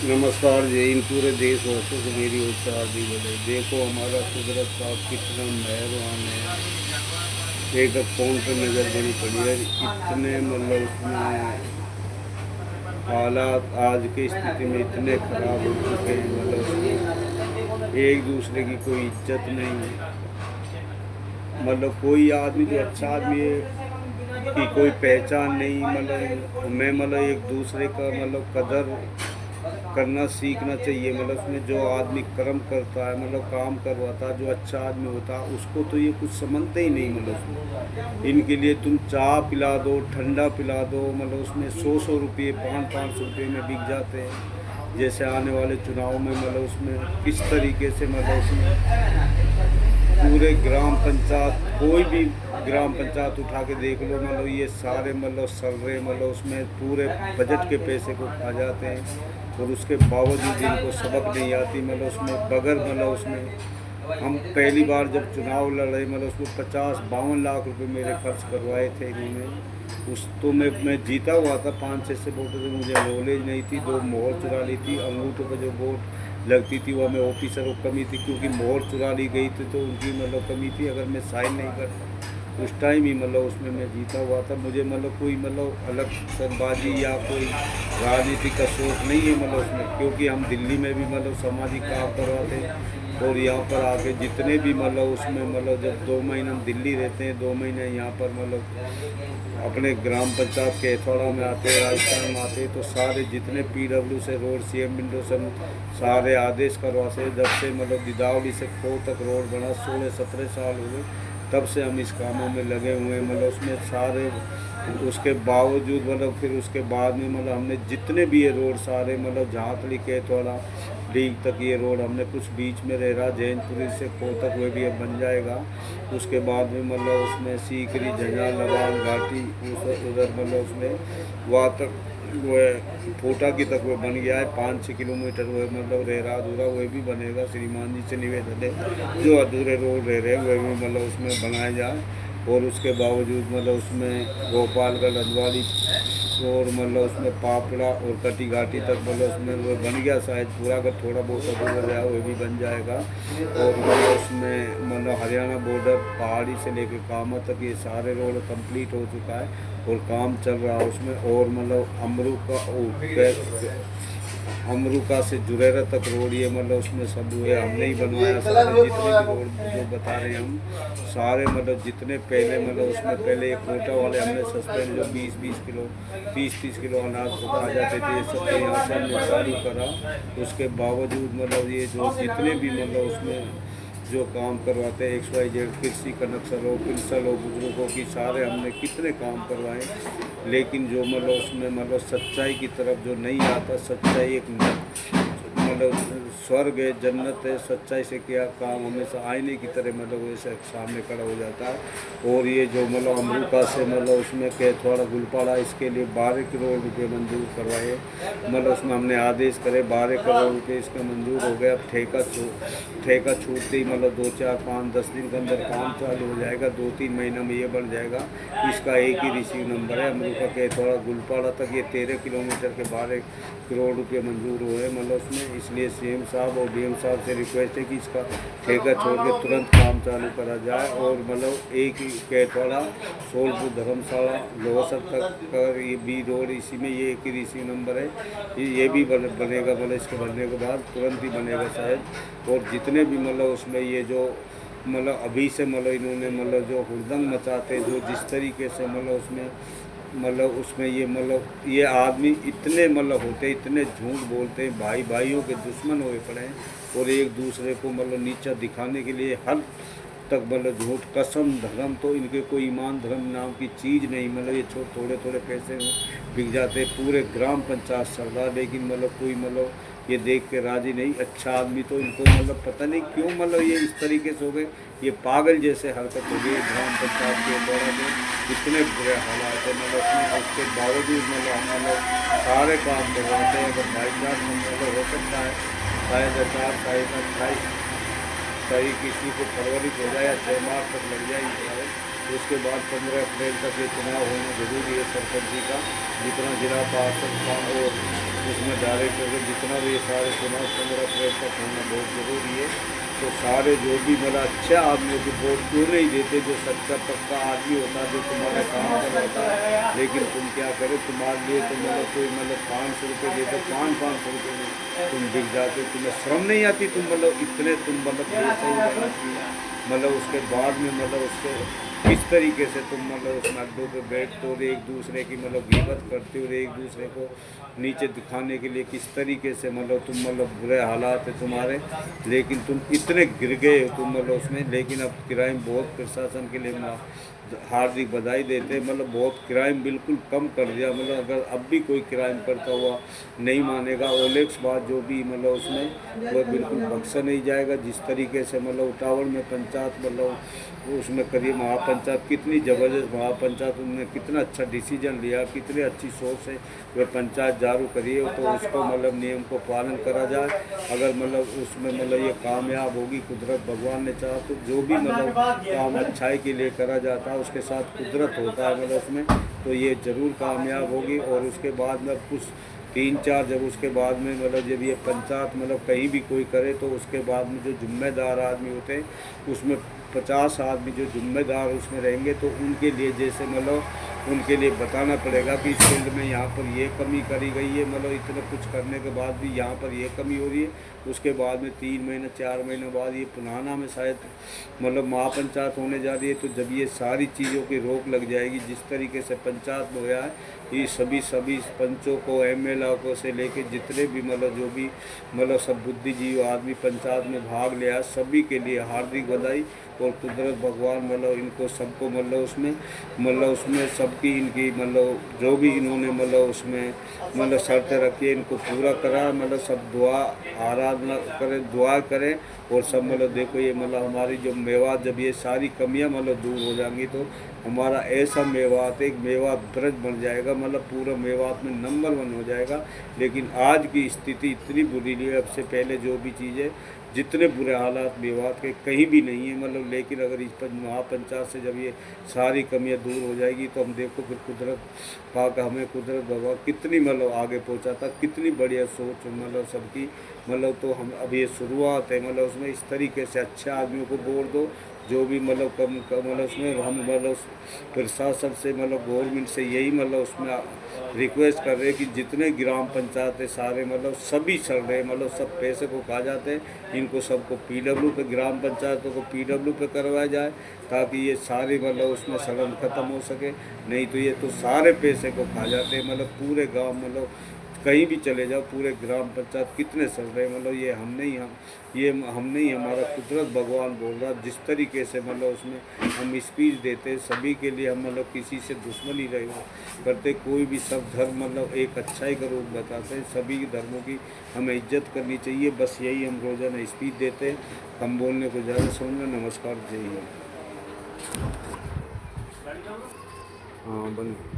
नमस्कार जय हिंद। पूरे देशवासियों को मेरी ओर से हार्दिक बधाई। देखो हमारा कुदरत का कितना मेहरबान है। एक फोन पे नज़र बड़ी पड़ी है, इतने मतलब उसमें हालात आज की स्थिति में इतने ख़राब हो चुके हैं, मतलब उसमें एक दूसरे की कोई इज्जत नहीं है। मतलब कोई आदमी जो अच्छा आदमी है कि कोई पहचान नहीं। मतलब मैं मतलब एक दूसरे का मतलब कदर करना सीखना चाहिए। मतलब उसमें जो आदमी कर्म करता है, मतलब काम करवाता है, जो अच्छा आदमी होता है, उसको तो ये कुछ समझते ही नहीं। मतलब उसमें इनके लिए तुम चाय पिला दो, ठंडा पिला दो, मतलब उसमें 100-100 रुपये, 500-500 रुपये में बिक जाते हैं। जैसे आने वाले चुनाव में मतलब उसमें किस तरीके से मतलब उसमें पूरे ग्राम पंचायत, कोई भी ग्राम पंचायत उठा के देख लो, मतलब ये सारे मतलब सर्वे मतलब उसमें पूरे बजट के पैसे को खा जाते हैं। और उसके बावजूद इनको सबक नहीं आती। मतलब उसमें बगैर मतलब उसमें हम पहली बार जब चुनाव लड़े, मतलब उसमें 50-52 लाख रुपए मेरे खर्च करवाए थे इन्होंने। उस तो मैं जीता हुआ था 5-6 से वोटों से। मुझे नॉलेज नहीं थी, 2 मोहर चुरा ली थी। अंगूठों पर जो वोट लगती थी वो में ऑफिसर को कमी थी, क्योंकि मोहर चुरा ली गई थी तो उनकी मतलब कमी थी। अगर मैं साइन नहीं करता उस टाइम ही मतलब उसमें मैं जीता हुआ था। मुझे मतलब कोई मतलब अलग सदबाजी या कोई राजनीति का सोच नहीं है मतलब उसमें, क्योंकि हम दिल्ली में भी मतलब सामाजिक काम करवाते हैं। और यहाँ पर आके जितने भी मतलब उसमें मतलब जब 2 महीने हम दिल्ली रहते हैं, 2 महीने यहाँ पर मतलब अपने ग्राम पंचायत के एथवाड़ा में आते हैं, राजस्थान में आते हैं, तो सारे जितने PW से रोड, CM विंडो से सारे आदेश करवाते। जब से मतलब दिदावली से खो तक रोड बना, 16-17 साल हो गए, तब से हम इस कामों में लगे हुए हैं। मतलब उसमें सारे उसके बावजूद मतलब फिर उसके बाद में मतलब हमने जितने भी ये रोड सारे मतलब झांतली केतवाड़ा लीग तक ये रोड हमने कुछ बीच में रह रहा, जैनपुरी से खो तक वह भी अब बन जाएगा। उसके बाद में मतलब उसमें सीकरी, झंझा, लवान घाटी उधर मतलब उसमें वहाँ तक वो फोटा की तक वो बन गया है। 5-6 किलोमीटर वो मतलब रह रहा अधूरा, वह भी बनेगा। श्रीमान जी से निवेदन है जो अधूरे रोड रह रहे हैं वह भी मतलब उसमें बनाया जाए। और उसके बावजूद मतलब उसमें गोपालगढ़, अंदवाड़ी और मतलब उसमें पापड़ा और कटी घाटी तक मतलब उसमें वो बन गया शायद पूरा। अगर थोड़ा बहुत अधूरा रहा वो भी बन जाएगा। और मतलब उसमें मतलब हरियाणा बॉर्डर पहाड़ी से लेकर कामा तक ये सारे रोड कंप्लीट हो चुका है और काम चल रहा है उसमें। और मतलब अमरुका से जुरेरा तक रोड ये मतलब उसमें सब हुए हमने ही बनवाया। सारे जितने भी रोड जो बता रहे हैं हम सारे मतलब जितने पहले मतलब उसमें पहले एक कोटा वाले हमने सस्पेंड जो 20-20 किलो 30-30 किलो अनाज को खा जाते थे, ये सब यहाँ से हमने चालू करा। उसके बावजूद मतलब ये जो जितने भी मतलब उसमें जो काम करवाते हैं XYZ, कृषि का नक्शल हो, पिंसल हो, बुजुर्गों की, सारे हमने कितने काम करवाए। लेकिन जो मतलब उसमें मतलब सच्चाई की तरफ जो नहीं आता, सच्चाई एक मतलब स्वर्ग है, जन्नत है। सच्चाई से किया काम हमेशा आईने की तरह मतलब वैसे सामने खड़ा हो जाता है। और ये जो मतलब अमरुका से मतलब उसमें केथवाड़ा गुलपाड़ा, इसके लिए 12 करोड़ रुपये मंजूर करवाए। मतलब उसमें हमने आदेश करे 12 करोड़ रुपये इसका मंजूर हो गया। अब ठेका छूटते ही मतलब 2-4-5-10 दिन के अंदर काम चालू हो जाएगा। 2-3 महीना में ये बन जाएगा। इसका एक ही रिसीव नंबर है अमरुका के थोड़ा गुलपाड़ा तक, ये 13 किलोमीटर के 12 करोड़ रुपये मंजूर हुए मतलब उसमें। इसलिए CM साहब और DM साहब से रिक्वेस्ट है कि इसका ठेका छोड़ के तुरंत काम चालू करा जाए। और मतलब एक ही केथवाड़ा, सोलपुर, धर्मशाला, लोहसर तक का ये बी रोड, इसी में ये एक ही रिसीव नंबर है। ये भी बनेगा मतलब इसके बनने के बाद तुरंत ही बनेगा शायद। और जितने भी मतलब उसमें ये जो मतलब अभी से मतलब इन्होंने मतलब जो हुड़दंग मचाते, जो जिस तरीके से मतलब उसमें ये मतलब ये आदमी इतने मतलब होते, इतने झूठ बोलते हैं, भाई भाइयों के दुश्मन हुए पड़े हैं। और एक दूसरे को मतलब नीचा दिखाने के लिए हर तक मतलब झूठ, कसम, धर्म तो इनके कोई ईमान धर्म नाम की चीज़ नहीं। मतलब ये थोड़े थोड़े पैसे में बिक जाते पूरे ग्राम पंचायत सरदार। लेकिन मतलब कोई मतलब ये देख के राजी नहीं। अच्छा आदमी तो इनको मतलब पता नहीं क्यों मतलब ये इस तरीके से हो गए, ये पागल जैसे हरकत हो गई ग्राम पंचायत के द्वारा। में इतने बुरे हालात है मतलब उसमें, उसके बावजूद मतलब हम लोग सारे काम करवाते हैं। अगर बाई चांस मतलब हो सकता है शायद 28 तारीख किसी को फरवरी हो जाए या 6 मार्च तक लग जाएगी शायद। उसके बाद 15 अप्रैल तक ये चुनाव होना जरूरी है सरपंच जी का। जितना जिला पार्षद का और उसमें डायरेक्टर का जितना भी ये सारे चुनाव 15 अप्रैल तक होना बहुत ज़रूरी है। तो सारे जो भी मतलब अच्छे आदमियों को वोट क्यों नहीं देते, जो सच्चा पक्का आदमी होता है जो तुम्हारा काम करता है, लेकिन तुम क्या करो, तुम्हारे लिए तो मतलब कोई मतलब 500 रुपये देते, 500 रुपये में तुम बिक जाते, तुम्हें शर्म नहीं आती, तुम मतलब इतने तुम मतलब मतलब उसके बाद में मतलब उससे किस तरीके से तुम मतलब उस अड्डों पे बैठते हो और एक दूसरे की मतलब गिबत करते हो और एक दूसरे को नीचे दिखाने के लिए किस तरीके से मतलब तुम मतलब बुरे हालात है तुम्हारे, लेकिन तुम इतने गिर गए हो तुम मतलब उसमें। लेकिन अब क्राइम बहुत प्रशासन के लिए हार्दिक बधाई देते, मतलब बहुत क्राइम बिल्कुल कम कर दिया। मतलब अगर अब भी कोई क्राइम करता हुआ नहीं मानेगा, ओलेक्स बात जो भी मतलब उसमें वो बिल्कुल बख्शा नहीं जाएगा। जिस तरीके से मतलब उटावड़ में पंचायत मतलब उसमें करिए महापंचायत कितनी ज़बरदस्त महापंचायत, उन्होंने कितना अच्छा डिसीजन लिया, कितनी अच्छी सोच से वह पंचायत जारू करिए, तो उसको मतलब नियम को पालन करा जाए। अगर मतलब उसमें मतलब ये कामयाब होगी, कुदरत भगवान ने चाहा तो जो भी मतलब काम अच्छाई के लिए करा जाता है उसके साथ कुदरत होता है मतलब उसमें, तो ये ज़रूर कामयाब होगी। और उसके बाद में कुछ 3-4 जब उसके बाद में मतलब जब ये पंचायत मतलब कहीं भी कोई करे तो उसके बाद में जो जिम्मेदार आदमी होते हैं उसमें 50 आदमी जो जिम्मेदार उसमें रहेंगे, तो उनके लिए जैसे मतलब उनके लिए बताना पड़ेगा कि इस फील्ड में यहाँ पर ये कमी करी गई है, मतलब इतना कुछ करने के बाद भी यहाँ पर ये कमी हो रही है। उसके बाद में 3 महीने 4 महीने बाद ये पुनाना में शायद मतलब महापंचायत होने जा रही है, तो जब ये सारी चीज़ों की रोक लग जाएगी, जिस तरीके से पंचायत हो गया है, ये सभी पंचों को एमएलए को से लेके जितने भी मतलब जो भी मतलब सब बुद्धिजीवी आदमी पंचायत में भाग लिया, सभी के लिए हार्दिक बधाई। और कुदरत भगवान मतलब इनको सबको मतलब उसमें सबकी इनकी मतलब जो भी इन्होंने मतलब उसमें मतलब शर्तें रखी है इनको पूरा करा, मतलब सब दुआ आराधना करें, दुआ करें। और सब मतलब देखो ये मतलब हमारी जो मेवात जब ये सारी कमियां मतलब दूर हो जाएंगी तो हमारा ऐसा मेवात एक मेवात ब्रज बन जाएगा, मतलब पूरा मेवात में नंबर 1 हो जाएगा। लेकिन आज की स्थिति इतनी बुरी नहीं है, अब से पहले जो भी चीज़ें जितने बुरे हालात मेवात के कहीं भी नहीं है मतलब। लेकिन अगर इस पर महापंचायत से जब ये सारी कमियां दूर हो जाएगी तो हम देखो फिर कुदरत पाक हमें कुदरत भगवान कितनी मतलब आगे पहुंचा था, कितनी बढ़िया सोच मतलब सबकी मतलब। तो हम अब ये शुरुआत है मतलब उसमें इस तरीके से अच्छे आदमियों को वोट दो, जो भी मतलब कम मतलब उसमें हम मतलब प्रशासन से मतलब गवर्नमेंट से यही मतलब उसमें रिक्वेस्ट कर रहे हैं कि जितने ग्राम पंचायत है सारे मतलब सभी चल रहे मतलब सब पैसे को खा जाते हैं, इनको सबको पीडब्ल्यू पे ग्राम पंचायतों को पीडब्ल्यू पे करवाया जाए ताकि ये सारे मतलब उसमें सड़न ख़त्म हो सके। नहीं तो ये तो सारे पैसे को खा जाते हैं मतलब पूरे गांव मतलब कहीं भी चले जाओ पूरे ग्राम पंचायत कितने चल रहे हैं मतलब। ये हम नहीं हमारा कुदरत भगवान बोल रहा जिस तरीके से मतलब उसमें हम स्पीच देते सभी के लिए, हम मतलब किसी से दुश्मनी रहे करते, कोई भी सब धर्म मतलब एक अच्छाई का रूप बताते हैं, सभी धर्मों की हमें इज्जत करनी चाहिए। बस यही हम रोज़ाना स्पीच देते हैं, हम बोलने को ज़्यादा समझना। नमस्कार, जय हिंद। हाँ बन